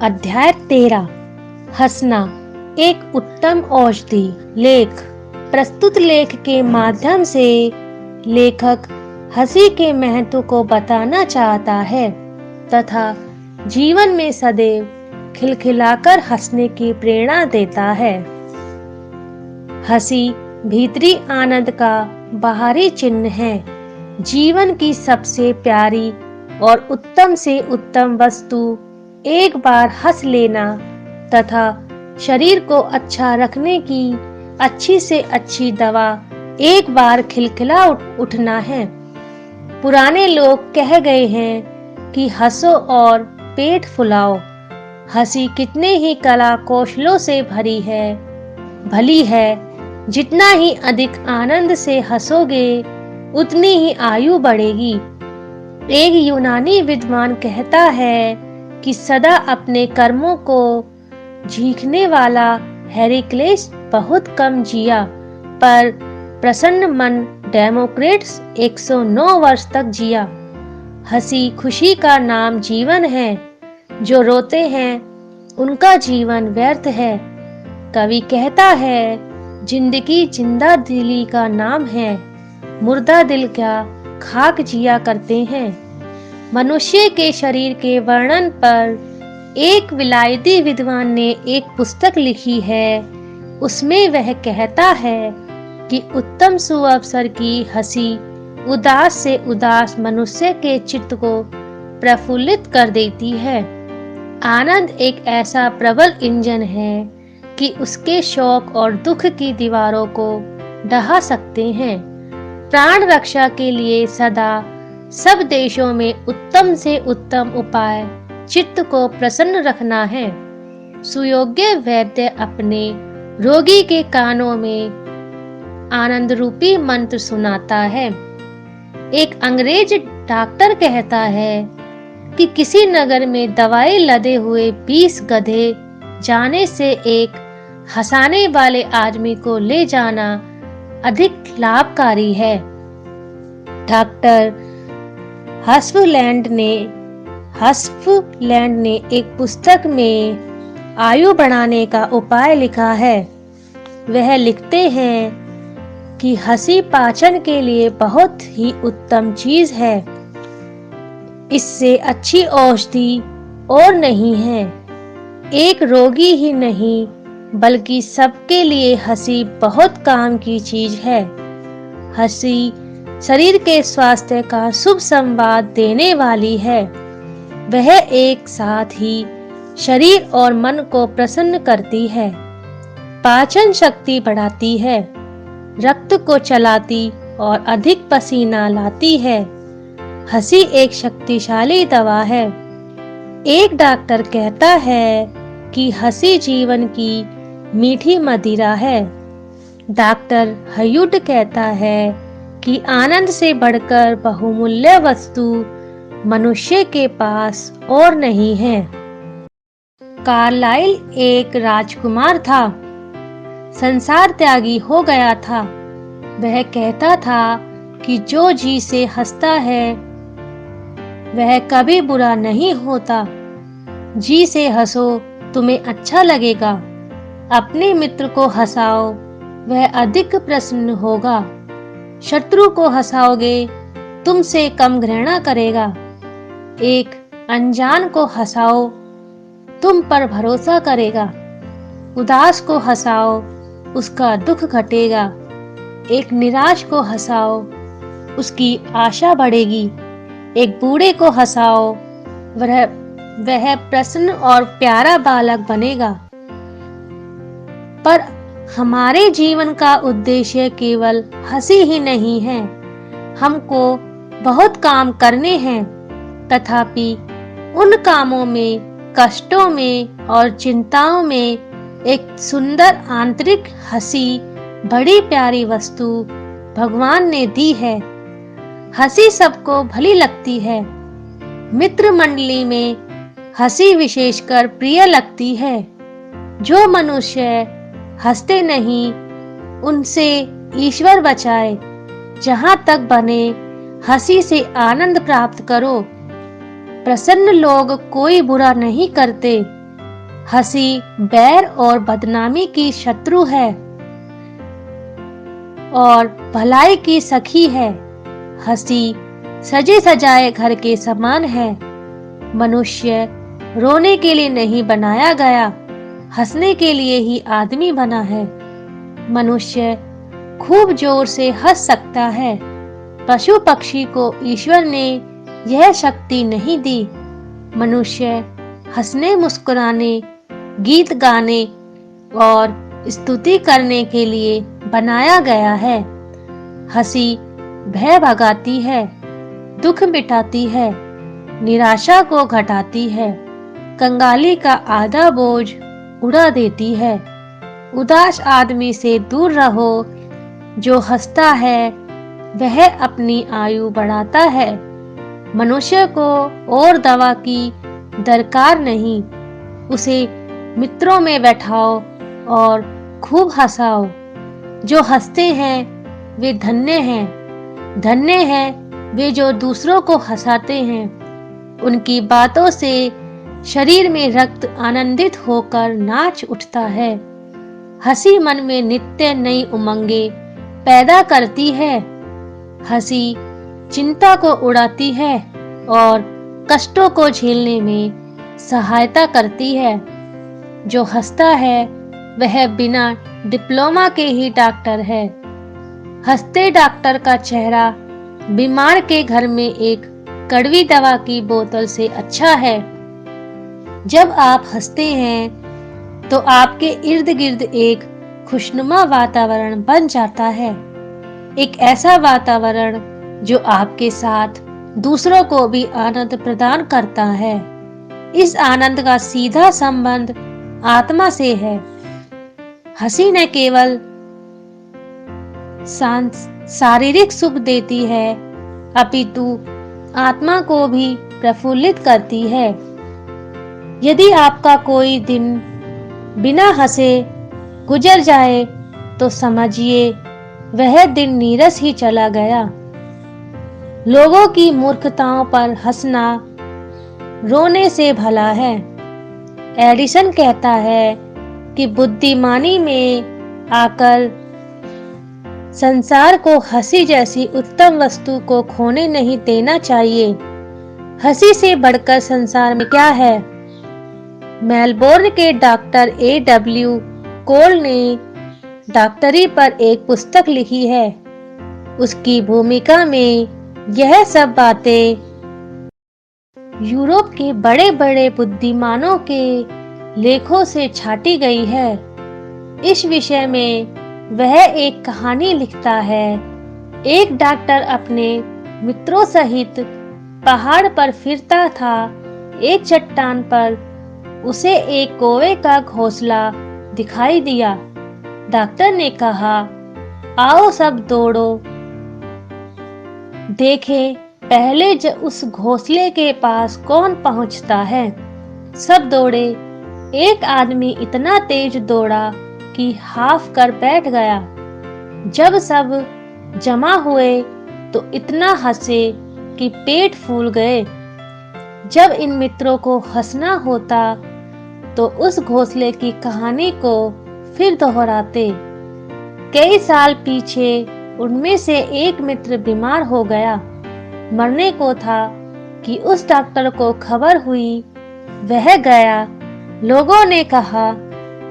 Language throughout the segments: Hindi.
अध्याय 13 हंसना एक उत्तम औषधि। लेख। प्रस्तुत लेख के माध्यम से लेखक हंसी के महत्व को बताना चाहता है तथा जीवन में सदैव खिलखिलाकर हंसने की प्रेरणा देता है। हंसी भीतरी आनंद का बाहरी चिन्ह है। जीवन की सबसे प्यारी और उत्तम से उत्तम वस्तु एक बार हंस लेना तथा शरीर को अच्छा रखने की अच्छी से अच्छी दवा एक बार खिलखिला उठना है। पुराने लोग कह गए हैं कि हंसो और पेट फुलाओ। हंसी कितने ही कला कौशलों से भली है। जितना ही अधिक आनंद से हंसोगे उतनी ही आयु बढ़ेगी। एक यूनानी विद्वान कहता है कि सदा अपने कर्मों को झींकने वाला हेराक्लिस बहुत कम जिया, पर प्रसन्न मन डेमोक्रेट्स 109 वर्ष तक जिया। हंसी खुशी का नाम जीवन है। जो रोते हैं उनका जीवन व्यर्थ है। कवि कहता है, जिंदगी जिंदा दिली का नाम है, मुर्दा दिल क्या खाक जिया करते हैं। मनुष्य के शरीर के वर्णन पर एक विलायती विद्वान ने एक पुस्तक लिखी है। उसमें वह कहता है कि उत्तम सुअवसर की हंसी उदास से उदास मनुष्य के चित्त को प्रफुल्लित कर देती है। आनंद एक ऐसा प्रबल इंजन है कि उसके शौक और दुख की दीवारों को ढहा सकते हैं। प्राण रक्षा के लिए सदा सब देशों में उत्तम से उत्तम उपाय चित्त को प्रसन्न रखना है। सुयोग्य वैद्य अपने रोगी के कानों में आनंद रूपी मंत्र सुनाता है। एक अंग्रेज डॉक्टर कहता है कि किसी नगर में दवाई लदे हुए 20 गधे जाने से एक हंसाने वाले आदमी को ले जाना अधिक लाभकारी है। डॉक्टर हस्फलैंड ने एक पुस्तक में आयु बढ़ाने का उपाय लिखा है। वह लिखते हैं कि हंसी पाचन के लिए बहुत ही उत्तम चीज है। इससे अच्छी औषधि और नहीं है। एक रोगी ही नहीं बल्कि सबके लिए हंसी बहुत काम की चीज है। हंसी शरीर के स्वास्थ्य का शुभ संवाद देने वाली है। वह एक साथ ही शरीर और मन को प्रसन्न करती है, पाचन शक्ति बढ़ाती है, रक्त को चलाती और अधिक पसीना लाती है। हंसी एक शक्तिशाली दवा है। एक डॉक्टर कहता है कि हंसी जीवन की मीठी मदिरा है। डॉक्टर हयूट कहता है कि आनंद से बढ़कर बहुमूल्य वस्तु मनुष्य के पास और नहीं है। कार्लाइल एक राजकुमार था। संसार त्यागी हो गया था। वह कहता था कि जो जी से हंसता है वह कभी बुरा नहीं होता। जी से हंसो, तुम्हें अच्छा लगेगा। अपने मित्र को हंसाओ, वह अधिक प्रसन्न होगा। शत्रु को हंसाओगे, तुमसे कम घृणा करेगा। एक अनजान को हंसाओ, तुम पर भरोसा करेगा। उदास को हंसाओ, उसका दुख घटेगा। एक निराश को हंसाओ, उसकी आशा बढ़ेगी। एक बूढ़े को हंसाओ, वह प्रसन्न और प्यारा बालक बनेगा। पर हमारे जीवन का उद्देश्य केवल हंसी ही नहीं है। हमको बहुत काम करने हैं, तथापि उन कामों में, कष्टों में और चिंताओं में एक सुंदर आंतरिक हंसी बड़ी प्यारी वस्तु भगवान ने दी है। हंसी सबको भली लगती है। मित्र मंडली में हंसी विशेषकर प्रिय लगती है। जो मनुष्य हंसते नहीं उनसे ईश्वर बचाए। जहां तक बने हंसी से आनंद प्राप्त करो। प्रसन्न लोग कोई बुरा नहीं करते, हंसी बैर और बदनामी की शत्रु है और भलाई की सखी है। हंसी सजे सजाए घर के समान है। मनुष्य रोने के लिए नहीं बनाया गया, हंसने के लिए ही आदमी बना है। मनुष्य खूब जोर से हंस सकता है। पशु पक्षी को ईश्वर ने यह शक्ति नहीं दी। मनुष्य हंसने, मुस्कुराने, गीत गाने और स्तुति करने के लिए बनाया गया है। हंसी भय भगाती है, दुख मिटाती है, निराशा को घटाती है, कंगाली का आधा बोझ उड़ा देती है। उदास आदमी से दूर रहो, जो हंसता है वह अपनी आयु बढ़ाता है। मनुष्य को और दवा की दरकार नहीं, उसे मित्रों में बैठाओ और खूब हंसाओ। जो हंसते हैं वे धन्य हैं। धन्य हैं वे जो दूसरों को हंसाते हैं। उनकी बातों से शरीर में रक्त आनंदित होकर नाच उठता है। हंसी मन में नित्य नई उमंगे पैदा करती है। हंसी चिंता को उड़ाती है और कष्टों को झेलने में सहायता करती है। जो हंसता है वह बिना डिप्लोमा के ही डॉक्टर है। हंसते डॉक्टर का चेहरा बीमार के घर में एक कड़वी दवा की बोतल से अच्छा है। जब आप हंसते हैं तो आपके इर्द गिर्द एक खुशनुमा वातावरण बन जाता है। एक ऐसा वातावरण जो आपके साथ दूसरों को भी आनंद प्रदान करता है। इस आनंद का सीधा संबंध आत्मा से है। हंसी न केवल शारीरिक सुख देती है, अपितु आत्मा को भी प्रफुल्लित करती है। यदि आपका कोई दिन बिना हंसे गुजर जाए तो समझिए वह दिन नीरस ही चला गया। लोगों की मूर्खताओं पर हंसना रोने से भला है। एडिसन कहता है कि बुद्धिमानी में आकर संसार को हंसी जैसी उत्तम वस्तु को खोने नहीं देना चाहिए। हंसी से बढ़कर संसार में क्या है? मेलबोर्न के डॉक्टर A.W. कोल ने डॉक्टरी पर एक पुस्तक लिखी है। उसकी भूमिका में यह सब बातें यूरोप के बड़े बड़े बुद्धिमानों के लेखों से छाटी गई है। इस विषय में वह एक कहानी लिखता है। एक डॉक्टर अपने मित्रों सहित पहाड़ पर फिरता था। एक चट्टान पर उसे एक कौवे का घोंसला दिखाई दिया। डॉक्टर ने कहा, आओ सब दौड़ो, देखें पहले उस घोंसले के पास कौन पहुंचता है। सब दौड़े। एक आदमी इतना तेज दौड़ा कि हाफ कर बैठ गया। जब सब जमा हुए तो इतना हंसे कि पेट फूल गए। जब इन मित्रों को हंसना होता तो उस घोंसले की कहानी को फिर दोहराते। कई साल पीछे उनमें से एक मित्र बीमार हो गया, मरने को था कि उस डॉक्टर को खबर हुई। वह गया। लोगों ने कहा,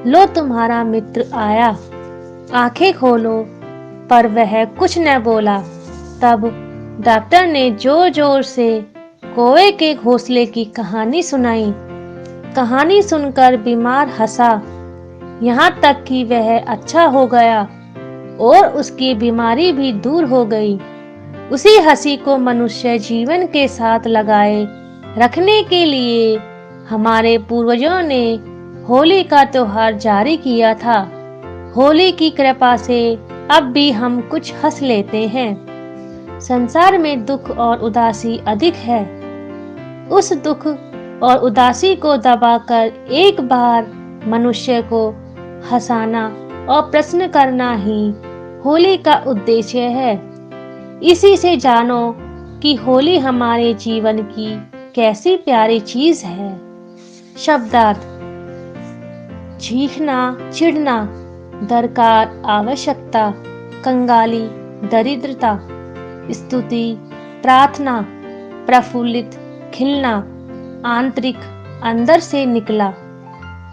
लो तुम्हारा मित्र आया, आंखें खोलो, पर वह कुछ न बोला। तब डॉक्टर ने जोर जोर से कौवे के घोंसले की कहानी सुनाई। कहानी सुनकर बीमार हंसा, यहाँ तक कि वह अच्छा हो गया और उसकी बीमारी भी दूर हो गई। उसी हंसी को मनुष्य जीवन के साथ लगाए रखने के लिए हमारे पूर्वजों ने होली का त्योहार जारी किया था। होली की कृपा से अब भी हम कुछ हंस लेते हैं। संसार में दुख और उदासी अधिक है। उस दुख और उदासी को दबाकर एक बार मनुष्य को हंसाना और प्रश्न करना ही होली का उद्देश्य है। इसी से जानो कि होली हमारे जीवन की कैसी प्यारी चीज है। शब्दार्थ। झीखना चिढ़ना, दरकार आवश्यकता, कंगाली दरिद्रता, स्तुति प्रार्थना, प्रफुल्लित खिलना, आंतरिक अंदर से निकला।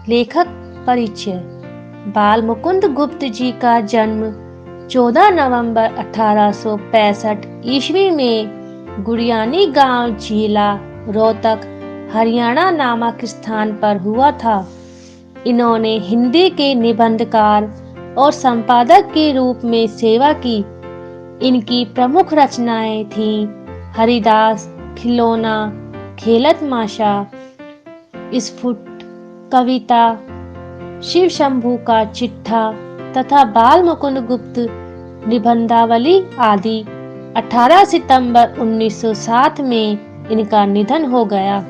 लेखक परिचय। बाल मुकुंद गुप्त जी का जन्म 14 नवंबर 1865 ईस्वी में गुड़ियानी गांव जिला रोहतक हरियाणा नामक स्थान पर हुआ था। इन्होंने हिंदी के निबंधकार और संपादक के रूप में सेवा की। इनकी प्रमुख रचनाएं थीं हरिदास, खिलौना, खेलत माशा, स्फुट कविता, शिव शंभू का चिट्ठा तथा बाल मुकुंद गुप्त निबंधावली आदि। 18 सितंबर 1907 में इनका निधन हो गया।